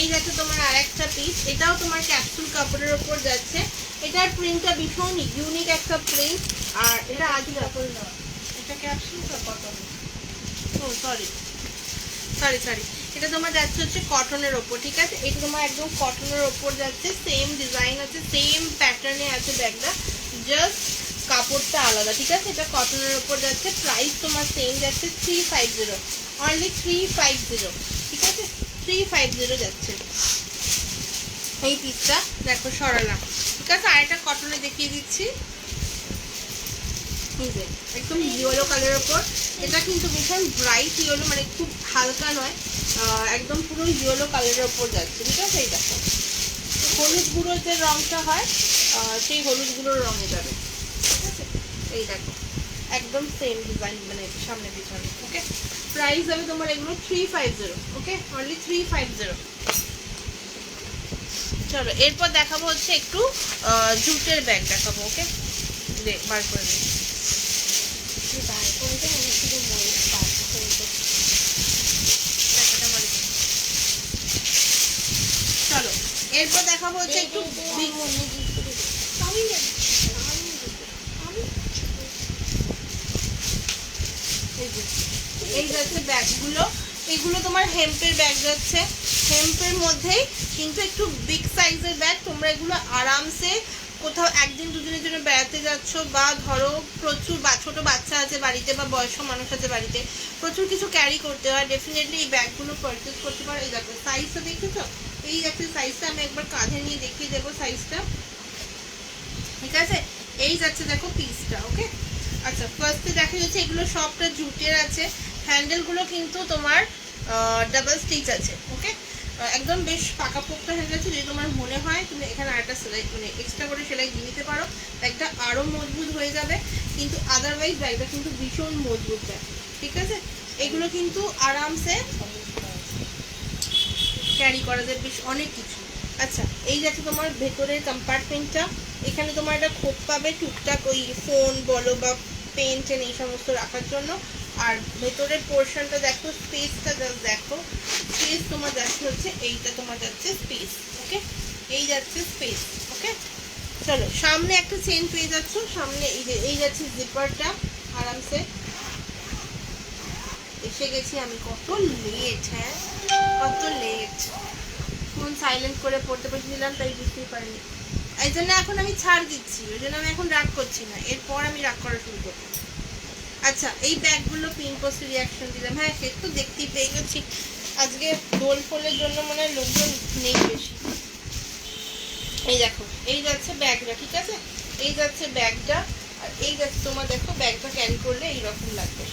এই যাচ্ছে তোমার আরেকটা পিস, এটাও তোমার ক্যাপসুল কাপড়ের ওপর যাচ্ছে। এটার প্রিন্টটা ভীষণ ইউনিক একটা প্রিন্ট, আর এটা আজ কাপড় না, এটা ক্যাপসুল কটন। ও সরি, এটা তোমার যাচ্ছে হচ্ছে কটনের ওপর, ঠিক আছে? এটা তোমার একদম কটনের ওপর যাচ্ছে, সেম ডিজাইন আছে, সেম প্যাটার্নে আছে ব্যাগটা, জাস্ট কাপড়টা আলাদা, ঠিক আছে? এটা কটনের ওপর যাচ্ছে। প্রাইস তোমার সেম যাচ্ছে 350, অনলি 350, ঠিক আছে? 350 যাচ্ছে এই পিসটা। দেখো সরালাম, ঠিক আছে? আরেকটা কটনে দেখিয়ে দিচ্ছি, একদম ইয়েলো কালারের ওপর। এটা কিন্তু ভীষণ ব্রাইট ইয়েলো, মানে খুব হালকা নয়, একদম পুরো ইয়েলো কালারের ওপর যাচ্ছে, ঠিক আছে? এই দেখো হলুদ গুঁড়োর যে রঙটা হয় সেই হলুদ গুঁড়োর রঙে যাবে, ঠিক আছে? এই দেখো একদম সেম ডিজাইন, মানে সামনে পিছনে, ওকে? প্রাইস যাবে তোমার এগুলো 350, ওকে? অনলি 350। চলো এরপর দেখাবো হচ্ছে একটু জুটের ব্যাগ দেখাবো, ওকে? বার করে দিই, চলো এরপর দেখাবো হচ্ছে একটু এই যাচ্ছে ব্যাগগুলো। এগুলো তোমার হেম্পের ব্যাগ যাচ্ছে, হেম্পের মধ্যেই কিন্তু একটু বিগ সাইজের ব্যাগ। তোমরা এগুলো আরামসে কোথাও একদিন দুদিনের জন্য বেড়াতে যাচ্ছ, বা ধরো প্রচুর ছোটো বাচ্চা আছে বাড়িতে বা বয়স্ক মানুষ আছে বাড়িতে, প্রচুর কিছু ক্যারি করতে হয়, ডেফিনেটলি এই ব্যাগগুলো পারচেস করতে পারো। এই দেখো সাইজটা দেখেছো, এই যাচ্ছে সাইজটা, আমি একবার কাঁধে নিয়ে দেখিয়ে দেবো সাইজটা, ঠিক আছে? এই যাচ্ছে দেখো পিসটা, ওকে? আচ্ছা, ফার্স্টে দেখা যাচ্ছে এগুলো সবটা জুটের আছে, হ্যান্ডেলগুলো কিন্তু তোমার ডাবল স্টিচ আছে, ওকে? একদম বেশ পাকাপোক্ত হ্যান্ডেল আছে। যদি তোমার মনে হয় তুমি এখানে আরেকটা সেলাই মানে এক্সট্রা করে সেলাই দিয়ে নিতে পারো, ব্যাগটা আরও মজবুত হয়ে যাবে, কিন্তু আদারওয়াইজ ব্যাগটা কিন্তু ভীষণ মজবুত ব্যাগ, ঠিক আছে? এগুলো কিন্তু আরামসে ক্যারি করা যায় বেশ অনেক কিছু। আচ্ছা, এই যাচ্ছে তোমার ভেতরের কম্পার্টমেন্টটা, এখানে তোমার একটা খোপ পাবে টুকটাক ওই ফোন বলো বা পেন টেন এই সমস্ত রাখার জন্য। আর ভেতরের পোর্শনটা দেখো, স্পেসটা জাস্ট দেখো, স্পেস তোমার যাচ্ছে হচ্ছে এইটা তোমার যাচ্ছে স্পেস, ওকে? এই যাচ্ছে স্পেস, ওকে? চলো, সামনে একটা চেন পেয়ে যাচ্ছ, সামনে এই যাচ্ছে জিপারটা, আরামসে এসে গেছি আমি। কত লেট, হ্যাঁ কত লেট, ফোন সাইলেন্ট করে পড়তে বসেছিলাম তাই বুঝতেই পারিনি। এই জন্য এখন আমি ছাড় দিচ্ছি, ওই জন্য আমি এখন রাগ করছি না, এরপর আমি রাগ করা শুরু করবো। আচ্ছা, এই ব্যাগগুলো পিন পোস্টে রিয়াকশন দিলাম, হ্যাঁ সে তো দেখতেই পেয়ে গেছি। আজকে দোল ফোলের জন্য মনে হয় লোকজন নেই বেশি। এই দেখো, এই যাচ্ছে ব্যাগটা, ঠিক আছে? এই যাচ্ছে ব্যাগটা, আর এই যাচ্ছে তোমার দেখো ব্যাগটা ক্যারি করলে এইরকম লাগবে,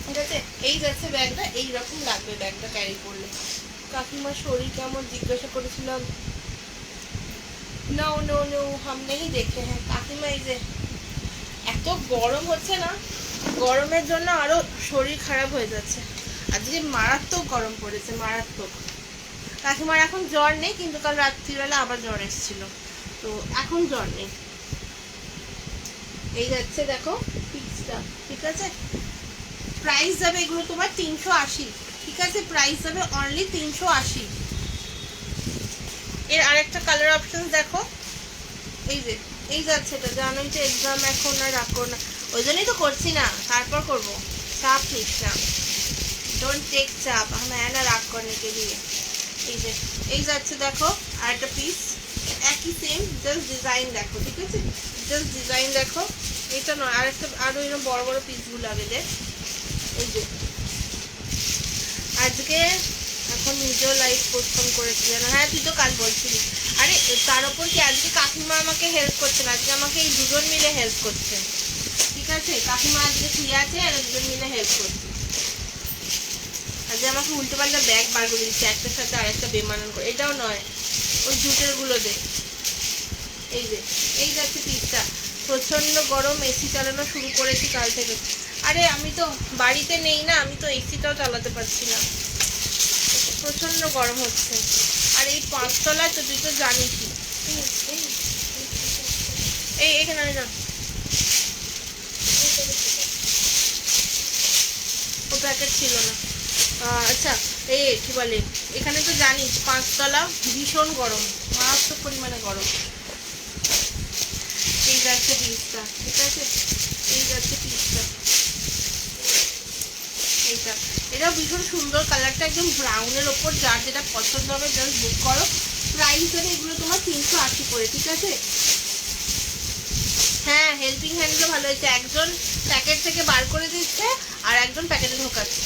ঠিক আছে? এই যাচ্ছে ব্যাগটা, এইরকম লাগবে ব্যাগটা ক্যারি করলে। কাকিমার শরীর কেমন জিজ্ঞাসা করেছিলাম, নো নো নো হাম নেই দেখে। হ্যাঁ কাকিমা, এই যে এত গরম হচ্ছে না, গরমের জন্য আরো শরীর খারাপ হয়ে যাচ্ছে। আজকে মারাত্মক গরম পড়েছে, মারাত্মক। কাকিমার এখন জ্বর নেই, কিন্তু কাল রাত্রিবেলা আবার জ্বর এসেছিল, তো এখন জ্বর নেই। এই যাচ্ছে দেখো পিসটা, ঠিক আছে? প্রাইস যাবে এগুলো তোমার 380, ঠিক আছে? প্রাইস যাবে অনলি 380। এর আরেকটা কালার অপশন দেখো, এই যে এই যাচ্ছে, এটা জানোই তো এক্সাম এখন আর রাখো না, ওই জন্যই তো করছি না, তারপর করবো, চাপ নিস না, ডোন্ট টেক চাপ, হ্যাঁ না রাগ করনে কে দিয়ে। এই যে এই যাচ্ছে দেখো আরেকটা পিস, একই সেম, জাস্ট ডিজাইন দেখো, ঠিক আছে? জাস্ট ডিজাইন দেখো, এটা নয়, আরেকটা আরো এরকম বড় বড় পিসগুলো আগে দেখ। এই যে আজকে এখন নিজেও লাইভ পোস্টপোন করেছি জানো, হ্যাঁ তুই তো কাল বলছিলি। আরে তার ওপর কি আজকে কাকিমা আমাকে হেল্প করছে না, আজকে আমাকে এই দুজন মিলে হেল্প করছে, ঠিক আছে? কাকিমা আজকে ফ্রি আছে আর দুজন মিলে হেল্প করছে। আজকে আমাকে উল্টো পাল্টা ব্যাগ বার করে দিচ্ছে, একটার সাথে আরেকটা বেমানান করে। এটাও নয়, ওই জুটের গুলো দে। এই যে এই যাচ্ছে পিসটা, প্রচন্ড গরম, এসি চালানো শুরু করেছি কাল থেকে। আরে আমি তো বাড়িতে নেই না, আমি তো এসিটাও চালাতে পারছি না, প্রচন্ড গরম হচ্ছে। আর এই 5 তলায় তো তুই তো জানিসই। এই এখানে না, ও প্যাকেট ছিল না। আচ্ছা, এই কি বলে, এখানে তো জানিস 5 তলা, ভীষণ গরম, মারাত্মক পরিমাণে গরম। এই যাচ্ছে পিসটা, ঠিক আছে? এই যাচ্ছে পিসটা, এইটা, এটাও ভীষণ সুন্দর, কালারটা একদম ব্রাউনের ওপর, যার যেটা পছন্দ হবে জাস্ট বুক করো। প্রাইস হবে এগুলো তোমার 380 করে, ঠিক আছে? হ্যাঁ হেল্পিং হ্যান্ডগুলো ভালো হয়েছে, একজন প্যাকেট থেকে বার করে দিচ্ছে আর একজন প্যাকেটে ঢোকাচ্ছে,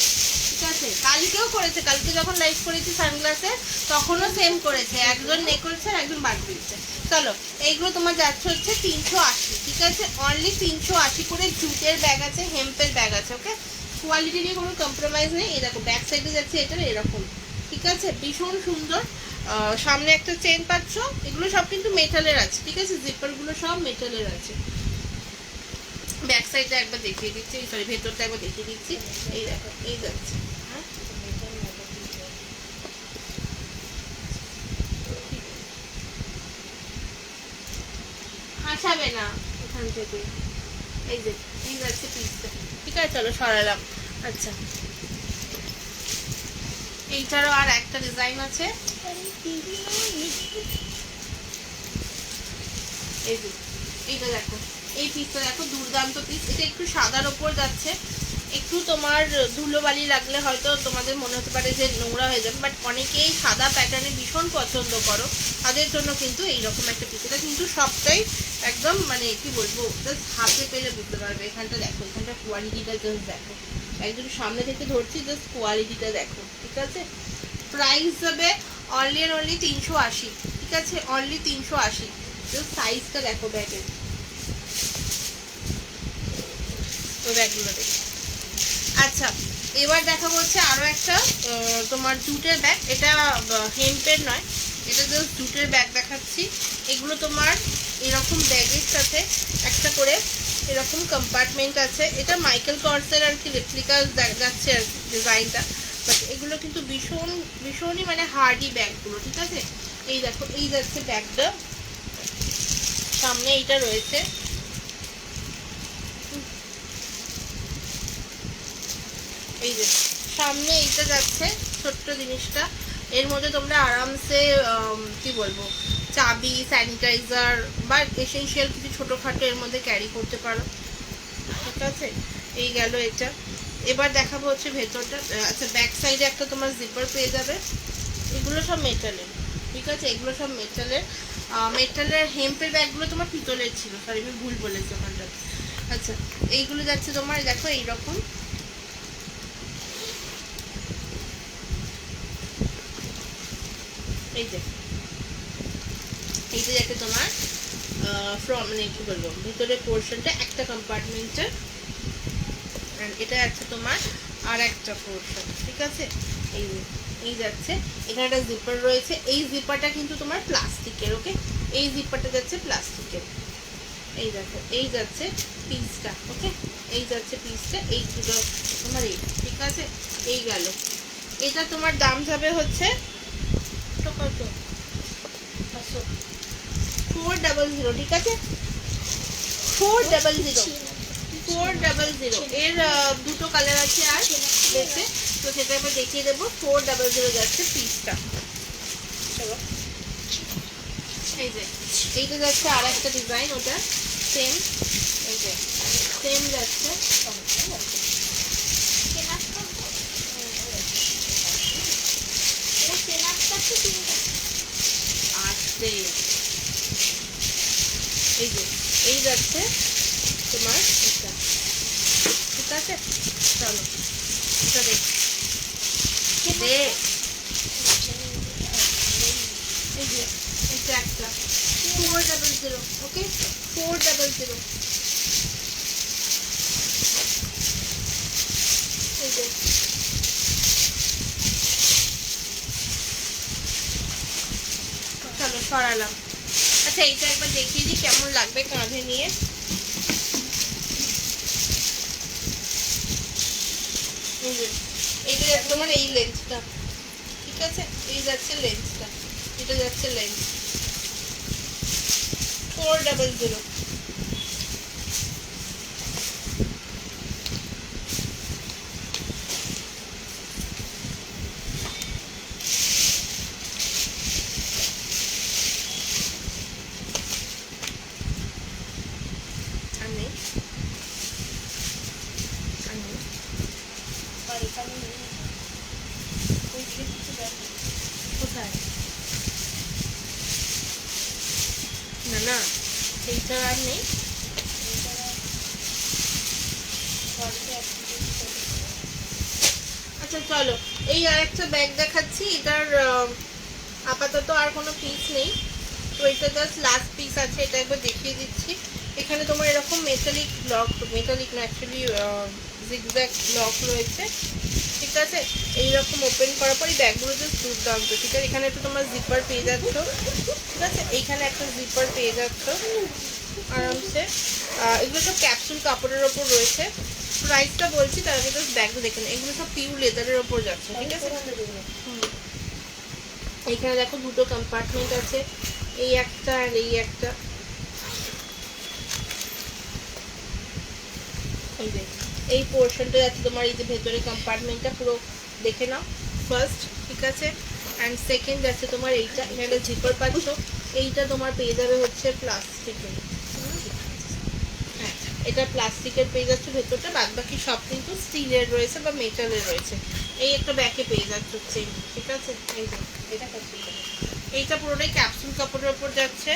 ঠিক আছে? কালকেও করেছে, কালকে যখন লাইভ করেছি সানগ্লাসে তখনও সেম করেছে, একজন নে করেছে আর একজন বার করে দিচ্ছে। চলো, এইগুলো তোমার যাচ্ছে হচ্ছে 380, ঠিক আছে? অনলি 380 করে। জুটের ব্যাগ আছে, হেম্পের ব্যাগ আছে, ওকে? কোয়ালিটি নিয়ে কোনো কম্প্রোমাইজ নেই। এই দেখো ব্যাক সাইডে যাচ্ছে এটার এরকম, ঠিক আছে? ভীষণ সুন্দর। সামনে একটা চেন পাচ্ছ, এগুলো সব কিন্তু মেটালের আছে, ঠিক আছে? জিপারগুলো সব মেটালের আছে। ব্যাক সাইডটা একবার দেখিয়ে দিচ্ছি, সরি ভেতরটা একবার দেখিয়ে দিচ্ছি। এই দেখো এই যাচ্ছে, হ্যাঁ হাসাবে না এখান থেকে। এই যে এই যাচ্ছে পিসটা, ঠিক আছে? চলো সরালাম। আচ্ছা, এইটারও আর একটা ডিজাইন আছে, এই যে এইটা দেখো, এই পিসটা দেখো, দুর্দান্ত পিস। এটা একটু সাদার ওপর যাচ্ছে, একটু তোমার ধুলোবালি লাগলে হয়তো তোমাদের মনে হতে পারে যে নোংরা হয়ে যাবে, বাট অনেকেই সাদা প্যাটার্নে ভীষণ পছন্দ করো, তাদের জন্য কিন্তু এইরকম একটা পিস। এটা কিন্তু সবটাই একদম মানে কি বলবো, জাস্ট হাতে পেলে বুঝতে পারবে। এখানটা দেখো, এখানটা কোয়ালিটিটা জাস্ট দেখো, একদম সামনে থেকে ধরছি, জাস্ট কোয়ালিটিটা দেখো, ঠিক আছে। প্রাইস যাবে অনলি অ্যান্ড অনলি 380, ঠিক আছে, অনলি 380। জাস্ট সাইজটা দেখো ব্যাগের, ওই ব্যাগগুলো দেখো। আচ্ছা, এবার দেখাবো হচ্ছে আরও একটা তোমার জুটের ব্যাগ। এটা হেম্পের নয়, এটা জাস্ট জুটের ব্যাগ দেখাচ্ছি। এগুলো তোমার এরকম ব্যাগের সাথে একটা করে এরকম কম্পার্টমেন্ট আছে। এটা মাইকেল কর্সের আর কি রেপ্লিকা যাচ্ছে আর কি ডিজাইনটা, বাট এগুলো কিন্তু ভীষণই মানে হার্ডি ব্যাগগুলো, ঠিক আছে। এই দেখো, এই যাচ্ছে ব্যাগটা, সামনে এইটা রয়েছে, এই যে সামনে এইটা যাচ্ছে ছোট্ট জিনিসটা। এর মধ্যে তোমরা আরামসে কি বলবো, চাবি, স্যানিটাইজার বা এসেনশিয়াল কিছু ছোটোখাটো এর মধ্যে ক্যারি করতে পারো, ঠিক আছে। এই গেল এটা। এবার দেখাবো হচ্ছে ভেতরটা। আচ্ছা, ব্যাক সাইডে একটা তোমার জিপার পেয়ে যাবে। এগুলো সব মেটালের, ঠিক আছে, এগুলো সব মেটালের। মেটালের হেম্পের ব্যাগগুলো তোমার পিতলের ছিল, সরি আমি ভুল বলেছি ওখানটা। আচ্ছা, এইগুলো যাচ্ছে তোমার দেখো এইরকম, এই যে এইটা যাচ্ছে তোমার ফ্রম মানে কি বলবো, ভিতরের পোর্শনটা একটা কম্পার্টমেন্টের, এটা আছে তোমার আর একটা পোর্শন, ঠিক আছে। এই এই যাচ্ছে, এখানে একটা জিপার রয়েছে। এই জিপারটা কিন্তু তোমার প্লাস্টিকের, ওকে, এই জিপারটা যাচ্ছে প্লাস্টিকের। এই দেখো, এই যাচ্ছে পিসটা, ওকে, এই যাচ্ছে পিসটা, এই দুটো তোমার এই, ঠিক আছে। এই গেল, এটা তোমার দাম যাবে হচ্ছে কত, 400, ঠিক আছে, 400 এর দুটো কালার আছে আর বেছে, তো সেটা এবার দেখিয়ে দেবো। 400 যাচ্ছে পিসটা। চলো, এই যে এইটা যাচ্ছে আর একটা ডিজাইন, ওটা সেম, এই যে সেম যাচ্ছে। আসছে, এই যে এই যাচ্ছে তোমার এটা, ঠিক আছে। চলো এটা দেখ, এই যে এটা একটা 400, ওকে, 400। এই যে চলো সরালাম। আচ্ছা, এইটা একবার দেখিয়ে দিই কেমন লাগবে কাঁধে নিয়ে। এইটা যাচ্ছে তোমার এই লেন্সটা, ঠিক আছে, এই যাচ্ছে লেন্সটা, এটা যাচ্ছে লেন্স 400। কোথায় না না, এইটা আর নেই। আচ্ছা চলো, এই আরেকটা ব্যাগ দেখাচ্ছি। এটার আপাতত আর কোনো পিস নেই, তো এটা জাস্ট লাস্ট পিস আছে, এটা একবার দেখিয়ে দিচ্ছি। এখানে তোমার এরকম মেটালিক ব্লক, মেটালিক না অ্যাকচুয়ালি জিগজ্যাগ ব্লক রয়েছে, ঠিক আছে। এইরকম ওপেন করার পর এই ব্যাগগুলো জাস্ট দুর্দান্ত, ঠিক আছে। এখানে একটা তোমার জিপার পেয়ে যাচ্ছ, ঠিক আছে, এইখানে একটা জিপার পেয়ে যাচ্ছ আরামসে। এগুলো সব ক্যাপসুল কাপড়ের ওপর রয়েছে। প্রাইসটা বলছি, তার আগে জাস্ট ব্যাগটা দেখে নেই। এগুলো সব পিওর লেদারের ওপর যাচ্ছে, ঠিক আছে। এইখানে দেখো দুটো কম্পার্টমেন্ট আছে, এই একটা আর এই একটা, এই পোর্শনটা যাচ্ছে তোমার এই যে ভেতরে কম্পার্টমেন্টটা পুরো দেখে নাও ফার্স্ট, ঠিক আছে। অ্যান্ড সেকেন্ড যাচ্ছে তোমার এইটা, এখানে জিপার পাচ্ছ। এইটা তোমার পেয়ে যাবে হচ্ছে প্লাস্টিকের, হ্যাঁ, এটা প্লাস্টিকের পেয়ে যাচ্ছে ভেতরটা, বাদ বাকি সব কিন্তু স্টিলের রয়েছে বা মেটালের রয়েছে। এই একটা ব্যাগে পেয়ে যাচ্ছে চেন, ঠিক আছে। এই যে এটা এইটা পুরোটাই ক্যাপসুল কাপড়ের ওপর যাচ্ছে।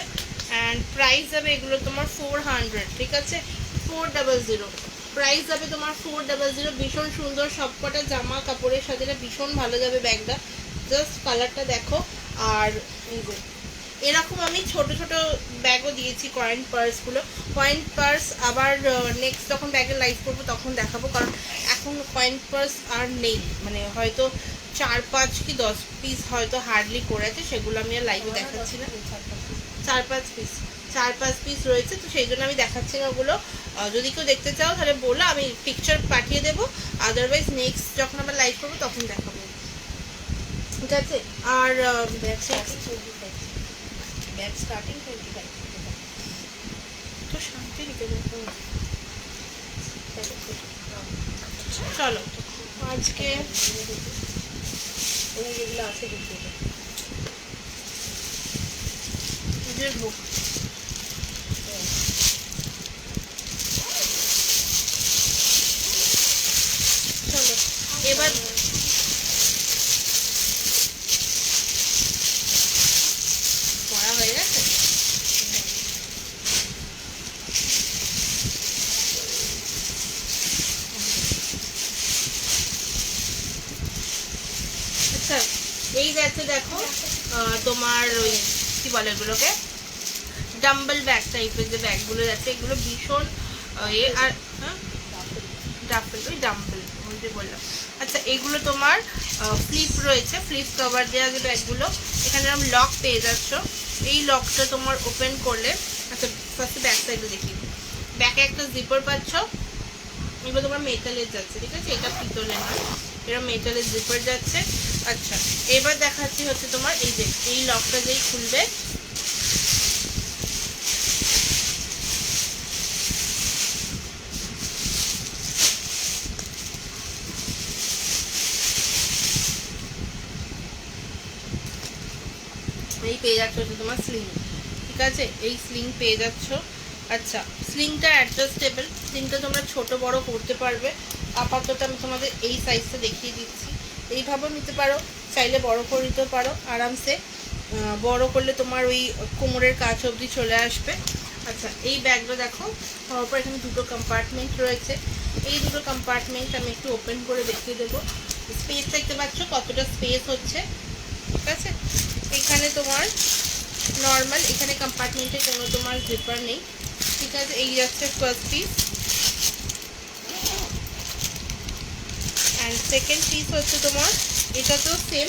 অ্যান্ড প্রাইস যাবে এগুলো তোমার 400, ঠিক আছে, 400 প্রাইস যাবে তোমার 400। ভীষণ সুন্দর সবকটা জামা কাপড়ের সাথে এটা ভীষণ ভালো যাবে ব্যাগটা। জাস্ট কালারটা দেখো। আর এই যে এরকম আমি ছোট ছোট ব্যাগও দিয়েছি, কয়েন পার্সগুলো। কয়েন পার্স আবার নেক্সট যখন ব্যাগে লাইভ করবো তখন দেখাবো, কারণ এখন কয়েন পার্স আর নেই, মানে হয়তো 4-5 কি 10 পিস হয়তো হার্ডলি করে আছে, সেগুলো আমি আর লাইভে দেখাচ্ছি না। 4-5 পিস রয়েছে, তো সেই জন্য আমি দেখাচ্ছি না ওগুলো। যদি কেউ দেখতে চাও তাহলে বলো, আমি পিকচার পাঠিয়ে দেবো। আদারওয়াইজ নেক্সট যখন আমরা লাইভ করবো তখন দেখাবো, ঠিক আছে। আর ব্যাগ স্টার্টিং 25 তো শান্তি রেখে চলো আজকে যেগুলো আছে নিজের হোক। চলো এবার পড়া হয়ে গেছে। আচ্ছা এই যাচ্ছে দেখো তোমার ওই কি বলে এগুলোকে, ডাম্বল ব্যাগ টাইপের যে ব্যাগগুলো যাচ্ছে, এগুলো ভীষণ এ। আর হ্যাঁ ডাম্বল, ওই ডাম্বল বলতে বললাম। আচ্ছা এগুলো তোমার ফ্লিপ রয়েছে, ফ্লিপ কভার দেওয়া যে ব্যাগগুলো, এখানে এরকম লক পেয়ে যাচ্ছ। এই লকটা তোমার ওপেন করলে, আচ্ছা ফার্স্টে ব্যাক সাইডে দেখিয়ে দিই, ব্যাকে একটা জিপার পাচ্ছ। এগুলো তোমার মেটালের যাচ্ছে, ঠিক আছে, এটা পিতলের নয়, এরা মেটালের জিপার যাচ্ছে। আচ্ছা এবার দেখাচ্ছি হচ্ছে তোমার এই যে এই লকটা যেই খুলবে, এই পেয়ে যাচ্ছ হচ্ছে তোমার স্লিং, ঠিক আছে, এই স্লিং পেয়ে যাচ্ছ। আচ্ছা স্লিংটা অ্যাডজাস্টেবল, স্লিংটা তোমরা ছোট বড় করতে পারবে। আপাতত আমি তোমাদের এই সাইজটা দেখিয়ে দিচ্ছি, এইভাবেও নিতে পারো, চাইলে বড় করে নিতে পারো আরামসে। বড় করলে তোমার ওই কোমরের কাছ অবধি চলে আসবে। আচ্ছা এই ব্যাগটা দেখো, তারপর এখানে দুটো কম্পার্টমেন্ট রয়েছে। এই দুটো কম্পার্টমেন্ট আমি একটু ওপেন করে দেখিয়ে দেবো। স্পেস দেখতে পাচ্ছ কতটা স্পেস হচ্ছে, ঠিক আছে। এখানে তোমার নর্মাল, এখানে কম্পার্টমেন্টে কোনো তোমার জিপার নেই, ঠিক আছে। এই যাচ্ছে first piece, and second piece হচ্ছে তোমার, এটা তো সেম,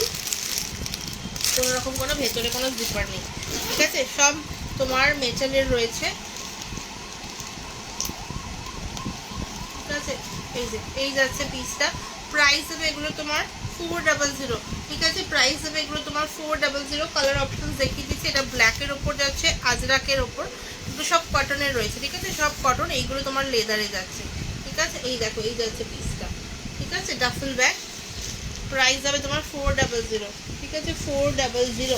কোনো রকম কোনো ভেতরে কোনো জিপার নেই, ঠিক আছে, সব তোমার মেটালের রয়েছে, ঠিক আছে। এই যে এই যাচ্ছে পিসটা। প্রাইস হবে এগুলো তোমার 400, ঠিক আছে, প্রাইস হবে এগুলো তোমার 400। কালার অপশন দেখিয়ে দিচ্ছি, এটা ব্ল্যাকের ওপর যাচ্ছে, আজরাকের ওপর, কিন্তু সব কটনের রয়েছে, ঠিক আছে, সব কটন। এইগুলো তোমার লেদারে যাচ্ছে, ঠিক আছে। এই দেখো এই যাচ্ছে পিসটা, ঠিক আছে, ডাফল ব্যাগ। প্রাইস হবে তোমার 400, ঠিক আছে, 400।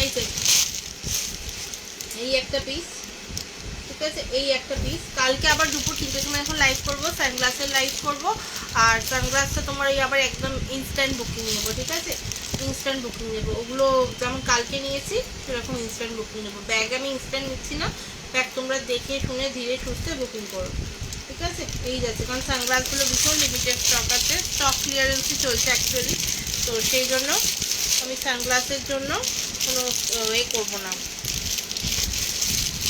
এই যে এই একটা পিস, ঠিক আছে, এই একটা পিস। কালকে আবার দুপুর 3টের সময় এখন লাইভ করবো, সানগ্লাসের লাইভ করবো। আর সানগ্লাসটা তোমার এই আবার একদম ইনস্ট্যান্ট বুকিং নেবো, ঠিক আছে, ইনস্ট্যান্ট বুকিং নেবো। ওগুলো যেমন কালকে নিয়েছি সেরকম ইনস্ট্যান্ট বুকিং নেবো। ব্যাগ আমি ইনস্ট্যান্ট নিচ্ছি না, ব্যাগ তোমরা দেখে শুনে ধীরে সুস্থে বুকিং করো, ঠিক আছে। এই যাচ্ছে, কারণ সানগ্লাসগুলো ভীষণ লিমিটেড স্টক আছে, স্টক ক্লিয়ারেন্সই চলছে অ্যাকচুয়ালি, তো সেই জন্য আমি সানগ্লাসের জন্য কোনো করবো না,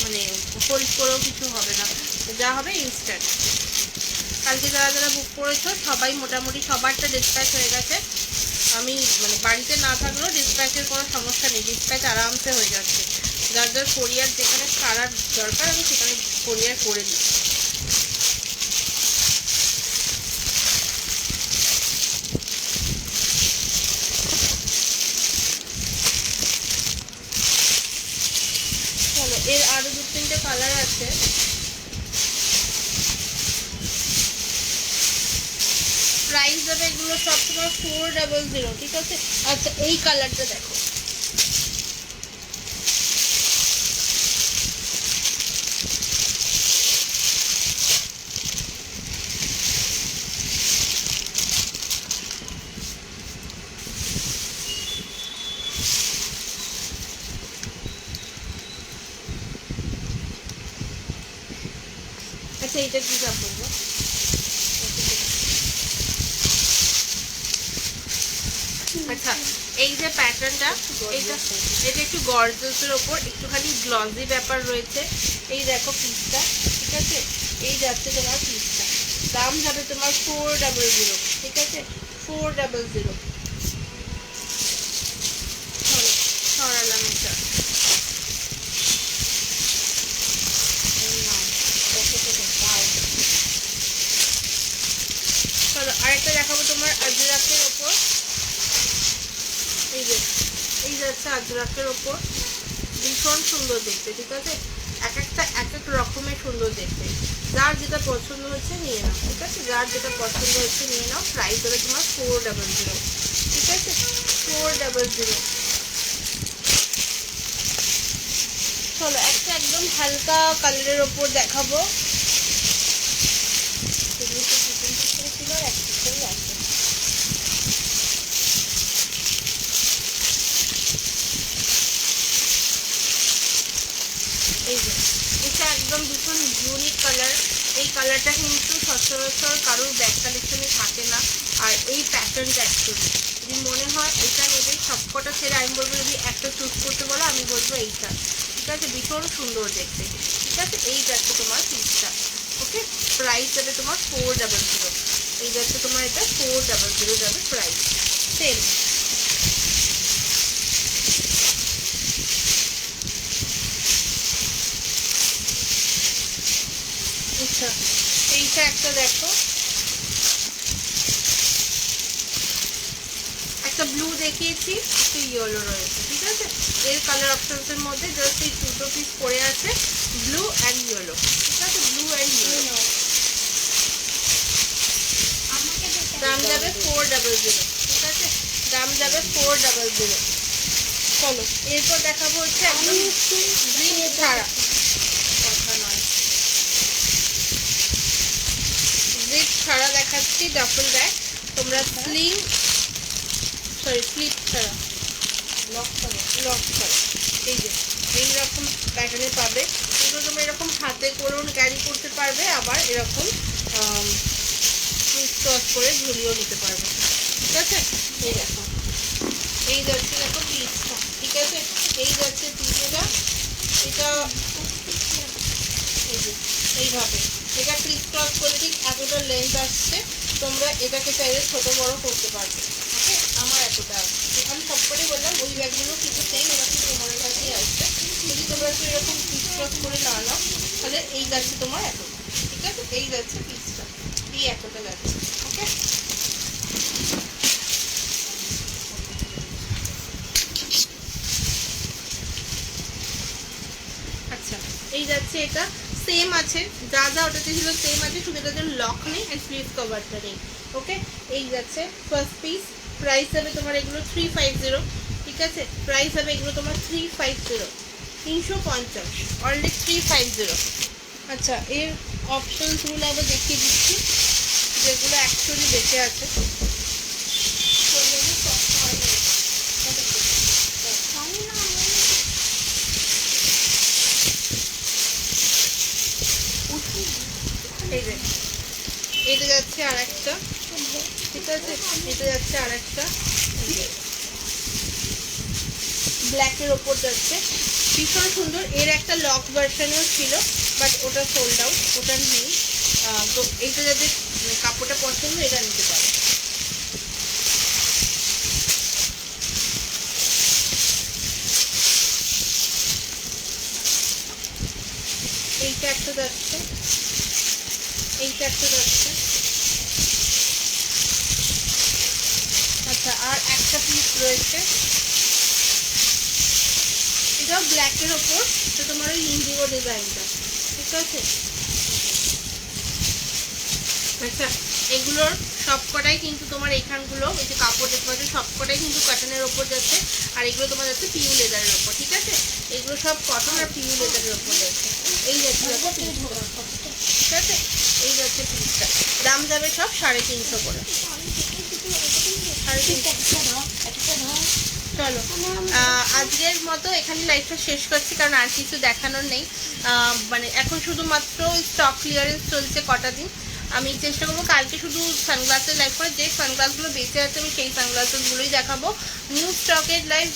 মানে হোল্ড করেও কিছু হবে না, যা হবে ইনস্ট্যান্ট। কালকে যারা যারা বুক করেছো সবাই মোটামুটি সবারটা ডিসপ্যাচ হয়ে গেছে। আমি মানে বাড়িতে না থাকলেও ডিসপ্যাচের কোনো সমস্যা নেই, ডিসপ্যাচ আরামসে হয়ে যাচ্ছে। যার যার কোরিয়ার যেখানে সারার দরকার আমি সেখানে কোরিয়ার করে দিই। চলো এর আরো 2-3টে কালার আছে। প্রাইস যাবে এগুলো সব তোমার 400, ঠিক আছে। আচ্ছা এই কালারটা দেখো, আচ্ছা এটা কি দাম বলবো? আচ্ছা এই যে প্যাটার্নটা, এটা এটা একটু গর্জিয়াসের ওপর একটুখানি গ্লসি ব্যাপার রয়েছে। এই দেখো পিসটা, ঠিক আছে? এই যাচ্ছে তোমার পিসটা, দাম যাবে তোমার 400, ঠিক আছে? 400 সরালাম এটা। চলো আরেকটা দেখাবো তোমার আজরাকের ওপর। এই যাচ্ছে আজরাকের ওপর, ভীষণ সুন্দর দেখতে, ঠিক আছে? এক একটা এক এক রকমের সুন্দর দেখতে। যার যেটা পছন্দ হচ্ছে নিয়ে নাও, ঠিক আছে? যার যেটা পছন্দ হচ্ছে নিয়ে নাও। প্রাইস হবে তোমার 400, ঠিক আছে? 400। চলো একটা একদম হালকা কালারের ওপর দেখাবো। এই যে এটা একদম ভীষণ ইউনিক কালার। এই কালারটা কিন্তু সচরাচর কারোর ব্যাক কালেকশনে থাকে না। আর এই প্যাটার্নটা অ্যাকচুয়ালি যদি মনে হয় এটা নেবে, সবকটা ছেড়ে আমি বলবো যদি একটা চুজ করতে বলো আমি বলবো এইটা, ঠিক আছে? ভীষণ সুন্দর দেখতে, ঠিক আছে? এই যাচ্ছে তোমার পিসটা, ওকে? প্রাইস যাবে তোমার 400। এই যাচ্ছে তোমার এটা 400 যাবে প্রাইস, সেম। আচ্ছা এইটা একটা দেখো, একটা ব্লু দেখিয়েছি, একটু ইয়েলো রয়েছে, ঠিক আছে? এর কালার অপশনসের মধ্যে জাস্ট এই দুটো পিস পড়ে আছে, ব্লু অ্যান্ড ইয়েলো, ঠিক আছে? ব্লু অ্যান্ড ইয়েলো, দাম যাবে 400, ঠিক আছে? দাম যাবে 400। চলো এরপর দেখাবো হচ্ছে একদম জিপ ছাড়া, কথা নয়, জিপ ছাড়া দেখাচ্ছি ডাবল ব্যাগ। তোমরা স্লিং স্লিপ ছাড়া, লক ছাড়া, এই যে এইরকম প্যাটার্নে পাবে। এগুলো তোমরা এরকম হাতে করেও ক্যারি করতে পারবে, আবার এরকম ক্রস করে ঝুলিয়েও নিতে পারবে, ঠিক আছে? এই দেখো, এই যাচ্ছে দেখো পিসটা, ঠিক আছে? এই যাচ্ছে পিসটা, এটা এই যে এইভাবে এটা ক্রিস ক্রস করে ঠিক এতটা লেন্থ আসছে। তোমরা এটাকে চাইলে ছোট বড় করতে পারবে, ওকে? আমার এতটা আছে, আমি সবকটাই বললাম ওই ব্যাগগুলো কিন্তু সেম এরকম তোমাদের কাছেই আসছে। যদি তোমরা একটু এরকম ক্রিস ক্রস করে না নাও তাহলে এই যাচ্ছে তোমার এতটা, ঠিক আছে? এই যাচ্ছে পিসটা, এই এতটা যাচ্ছে, ওকে? আচ্ছা এই যাচ্ছে এটা, সেম আছে, যা যা ওটাতে ছিল সেম আছে, শুধু এটাতে লক নেই অ্যান্ড স্লিভ কভারটা নেই, ওকে? এই যাচ্ছে ফার্স্ট পিস। প্রাইস হবে তোমার এগুলো 350, ঠিক আছে? প্রাইস হবে এগুলো তোমার 350, 350, অনলি 350। আচ্ছা এর অপশনসগুলো আবার দেখিয়ে দিচ্ছি যেগুলো অ্যাকচুয়ালি বেঁচে আছে। এই যে এটা যাচ্ছে আর একটা, ঠিক আছে? এটা যাচ্ছে আর একটা ব্ল্যাকের ওপর যাচ্ছে, ভীষণ সুন্দর। এর একটা লক ভার্সনও ছিল বাট ওটা সোল্ড আউট, ওটা নেই। তো এইটা যাদের কাপড়টা পছন্দ এটা নিতে পারে। এইটা একটা যাচ্ছে, এইটা একটা যাচ্ছে। আচ্ছা আর একটা পিস রয়েছে, এটাও ব্ল্যাকের ওপর, তো তোমার ওই ইন্ডিগো ডিজাইনটা, ঠিক আছে? আচ্ছা এগুলোর সবকটাই কিন্তু তোমার এখানগুলো এই যে কাপড় দেখতে পাচ্ছ সবকটাই কিন্তু কটনের ওপর যাচ্ছে, আর এগুলো তোমার যাচ্ছে পিউ লেদারের ওপর, ঠিক আছে? এগুলো সব কটন আর পিউ লেদারের ওপর যাচ্ছে। এই যাচ্ছে, ঠিক আছে? এই যাচ্ছে পিসটা, দাম যাবে সব 350 করে, 350। চলো আজকের মতো এখানে লাইভটা শেষ করছি, কারণ আর কিছু দেখানোর নেই। মানে এখন শুধুমাত্র স্টক ক্লিয়ারেন্স চলছে কটা দিন। আমি চেষ্টা করবো কালকে শুধু সানগ্লাসের লাইভ করে, যে সানগ্লাসগুলো বেঁচে আছে আমি সেই সানগ্লাসেসগুলোই দেখাবো। নিউ স্টকের লাইভ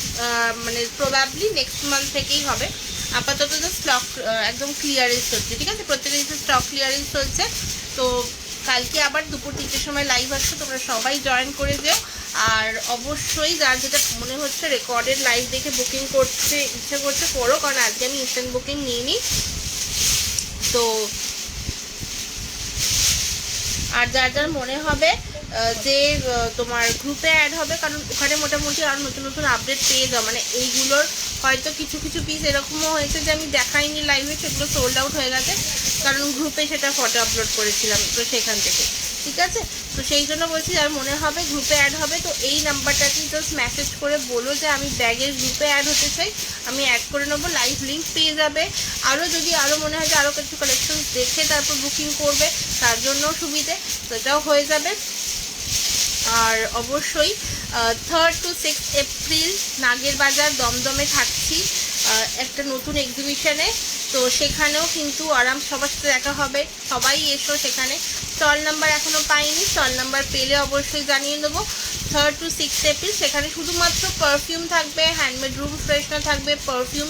মানে প্রবাবলি নেক্সট মান্থ থেকেই হবে। আপাতত তো স্টক একদম ক্লিয়ারেন্স চলছে, ঠিক আছে, প্রত্যেকের স্টক ক্লিয়ারেন্স চলছে। তো কালকে আবার দুপুর 3টের সময় লাইভ আসছে, তোমরা সবাই জয়েন করে যেও। আর অবশ্যই যার যেটা মনে হচ্ছে রেকর্ডেড লাইভ দেখে বুকিং করতে ইচ্ছে করছে করো, কারণ আজকে আমি ইনস্ট্যান্ট বুকিং নিইনি। তো আর যার যার মনে হবে যে তোমার গ্রুপে অ্যাড হবে, কারণ ওখানে মোটামুটি আর নতুন নতুন আপডেট পেয়ে যাও। মানে এইগুলোর হয়তো কিছু কিছু পিস এরকমও হয়েছে যে আমি দেখাইনি লাইভে, সেগুলো সোল্ড আউট হয়ে গেছে, কারণ গ্রুপে সেটা ফটো আপলোড করেছিলাম তো সেখান থেকে, ঠিক আছে। তো সেই জন্য বলছি যার মনে হবে গ্রুপে অ্যাড হবে, তো এই নাম্বারটাকে জাস্ট মেসেজ করে বলো যে আমি ব্যাগের গ্রুপে অ্যাড হতে চাই, আমি অ্যাড করে নেবো, লাইভ লিঙ্ক পেয়ে যাবে। আরও যদি আরও মনে হয় যে আরও কিছু কালেকশন দেখে তারপর বুকিং করবে, তার জন্যও সুবিধে, তো এটাও হয়ে যাবে। আর অবশ্যই 3rd to 6th এপ্রিল নাগের বাজার দমদমে থাকছি একটা নতুন এক্সিবিশনে, তো সেখানেও কিন্তু আরাম সবার সাথে দেখা হবে, সবাই এসো সেখানে। স্টল নাম্বার এখনও পাইনি, স্টল নাম্বার পেলে অবশ্যই জানিয়ে দেবো। 3rd to 6th এপ্রিল সেখানে শুধুমাত্র পারফিউম থাকবে, হ্যান্ডমেড রুম ফ্রেশনার থাকবে, পারফিউম,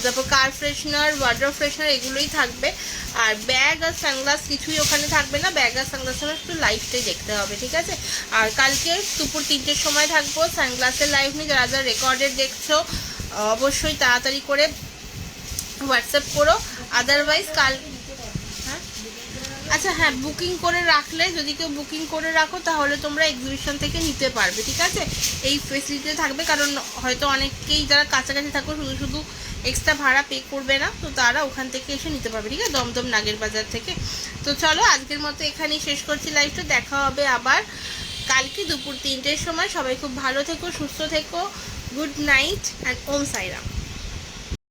তারপর কার ফ্রেশনার, ওয়ার্ড্রপ ফ্রেশনার এগুলোই থাকবে। আর ব্যাগ আর সানগ্লাস কিছুই ওখানে থাকবে না, ব্যাগ আর সানগ্লাসের একটু লাইভটাই দেখতে হবে, ঠিক আছে। আর কালকে দুপুর 3টের সময় থাকবো সানগ্লাসের লাইভ নিয়ে। যারা যারা রেকর্ডেড দেখছো অবশ্যই তাড়াতাড়ি করে হোয়াটসঅ্যাপ করো, আদারওয়াইজ কাল আচ্ছা হ্যাঁ, বুকিং করে রাখলে, যদি কেউ বুকিং করে রাখো তাহলে তোমরা এক্সিবিশন থেকে নিতে পারবে, ঠিক আছে। এই ফেসিলিটি থাকবে, কারণ হয়তো অনেকেই যারা কাছাকাছি থাকো শুধু শুধু এক্সট্রা ভাড়া পে করবে না, তো তারা ওখান থেকে এসে নিতে পারবে, ঠিক আছে, দমদম নাগের বাজার থেকে। তো চলো আজকের মতো এখানেই শেষ করছি লাইভটা, দেখা হবে আবার কালকে দুপুর 3টের সময়। সবাই খুব ভালো থেকো, সুস্থ থেকো, good night and Om Sairam.